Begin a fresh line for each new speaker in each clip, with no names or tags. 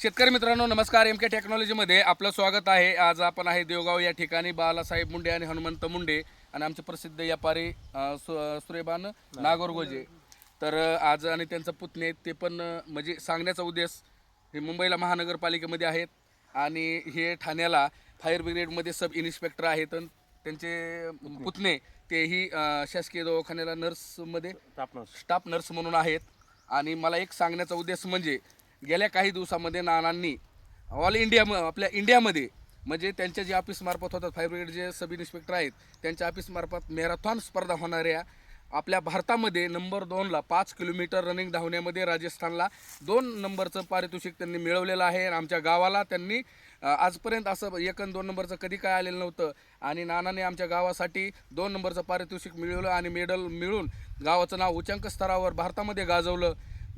शेतकरी मित्रांनो नमस्कार. MK टेक्नॉलॉजीमध्ये आपलं स्वागत आहे. आज आपण आहे देवगाव या ठिकाणी बालासाहेब मुंडे आणि हनुमंत मुंडे आणि आमचे प्रसिद्ध व्यापारी सुरेबान नागोरगोजे. तर आज आणि त्यांचा पुतणे आहेत ते पण म्हणजे सांगण्याचा उद्देश हे मुंबईला महानगरपालिकेमध्ये आहेत आणि हे ठाण्याला फायर ब्रिगेडमध्ये सब इन्स्पेक्टर आहेत. त्यांचे पुतणे तेही शासकीय दवाखान्याला नर्समध्ये स्टाफ नर्स म्हणून आहेत. आणि मला एक सांगण्याचा उद्देश म्हणजे गेल्या काही दिवसामध्ये नानांनी ऑल इंडिया आपल्या इंडियामध्ये म्हणजे त्यांच्या जे ऑफिसमार्फत होतात फायर ब्रिगेड जे सब इन्स्पेक्टर आहेत त्यांच्या ऑफिसमार्फत मॅरेथॉन स्पर्धा होणाऱ्या आपल्या भारतामध्ये नंबर 2ला 5 किलोमीटर रनिंग धावण्यामध्ये राजस्थानला 2 नंबरचं पारितोषिक त्यांनी मिळवलेलं आहे. आणि आमच्या गावाला त्यांनी आजपर्यंत असं 1 आणि 2 नंबरचं कधी काय आलेलं नव्हतं. आणि नानाने आमच्या गावासाठी 2 नंबरचं पारितोषिक मिळवलं आणि मेडल मिळून गावाचं नाव उच्चांक स्तरावर भारतामध्ये गाजवलं.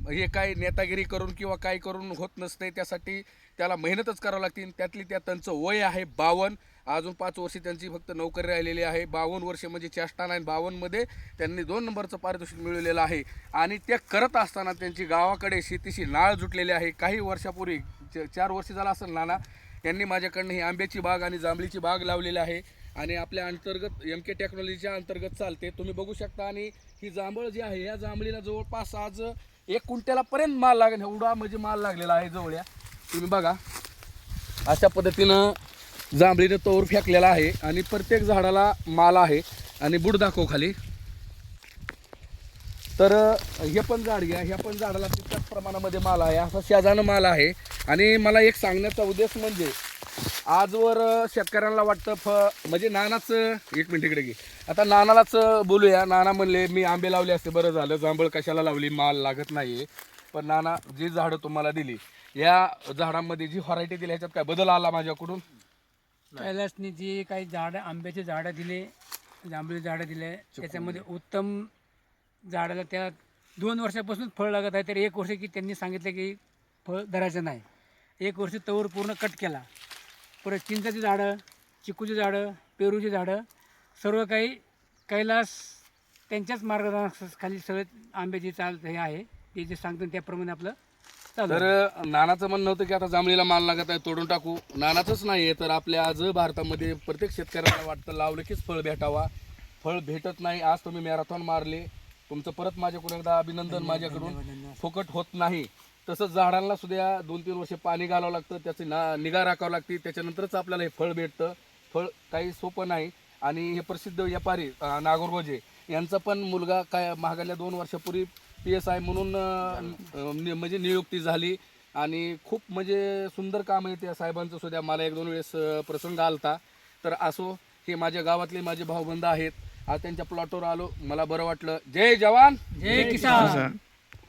हे काय नेतागिरी करून किंवा काय करून होत नसते, त्यासाठी त्याला मेहनतच करावं लागते. त्यातली त्यात त्यांचं वय आहे 52. अजून 5 वर्षे त्यांची फक्त नोकरी राहिलेली आहे. 52 वर्षे म्हणजे चेष्टा नाही. 52मध्ये त्यांनी 2 नंबरचं पारितोषिक मिळवलेलं आहे. आणि ते करत असताना त्यांची गावाकडे शेतीशी नाळ जुटलेली आहे. काही वर्षापूर्वी 4 वर्ष झालं असेल नाना यांनी माझ्याकडनं ही आंब्याची बाग आणि जांभळीची बाग लावलेली आहे. आणि आपल्या अंतर्गत MK टेक्नॉलॉजीच्या अंतर्गत चालते, तुम्ही बघू शकता. आणि ही जांभळ जी आहे या जांभळीला जवळपास आज 1 क्विंटला पर्यंत माल लागेल. एवढा म्हणजे माल लागलेला आहे जवळ. तुम्ही बघा अशा पद्धतीनं जांभळीनं तोर फेकलेला आहे आणि प्रत्येक झाडाला माल आहे. आणि बुड दाखव खाली. तर हे पण झाड घ्या, ह्या पण झाडाला तितक्याच प्रमाणामध्ये माल आहे. असा शेजानं माल आहे. आणि मला एक सांगण्याचा उद्देश म्हणजे आजवर शेतकऱ्यांना वाटतं म्हणजे नानाचं 1 मिनिट इकडे घे. आता नानालाच बोलूया. नाना म्हणले मी आंबे लावले असते बरं झालं, जांभळ कशाला लावली, माल लागत नाही. पण नाना जी झाडं तुम्हाला दिली या झाडांमध्ये जी व्हरायटी दिली ह्याच्यात काय बदल आला माझ्याकडून?
कैलासने जी काही झाडं आंब्याचे झाडं दिले, जांभळी झाडं दिले, त्याच्यामध्ये उत्तम झाडाला त्या 2 वर्षापासून फळ लागत आहे. तर 1 वर्ष की त्यांनी सांगितलं की फळ धरायचं नाही. 1 वर्ष तवर पूर्ण कट केला. परत चिंचाची झाडं, चिकूची झाडं, पेरूची झाडं सर्व काही कैलास त्यांच्याच मार्गदर्शनाखाली सगळे आंब्याची चाल हे आहे. ते जे सांगतात त्याप्रमाणे आपलं चालू.
तर नानाचं म्हणणं होतं की आता जांभळीला माल लागत आहे तोडून टाकू. नानाचंच नाही आहे तर आपल्या आज भारतामध्ये प्रत्येक शेतकऱ्याला वाटतं लावलं कीच फळ भेटावा. फळ भेटत नाही. आज तुम्ही मॅरेथॉन मारले, तुमचं परत माझ्याकडून एकदा अभिनंदन. माझ्याकडून फुकट होत नाही. तसंच झाडांना सुद्धा 2-3 वर्ष पाणी घालावं लागतं, त्याची निगा राखावं लागते, त्याच्यानंतरच आपल्याला हे फळ भेटतं. फळ काही सोपं नाही. आणि हे प्रसिद्ध व्यापारी नागोरगोजे यांचा पण मुलगा काय मागल्या 2 वर्षापूर्वी PSI म्हणून म्हणजे नियुक्ती झाली. आणि खूप म्हणजे सुंदर काम आहे त्या साहेबांचं सुद्धा. मला 1-2 वेळेस प्रसंग आलता. तर असो, हे माझ्या गावातले माझे भाऊबंद आहेत. आज त्यांच्या प्लॉटवर आलो, मला बरं वाटलं. जय जवान
जय किसान.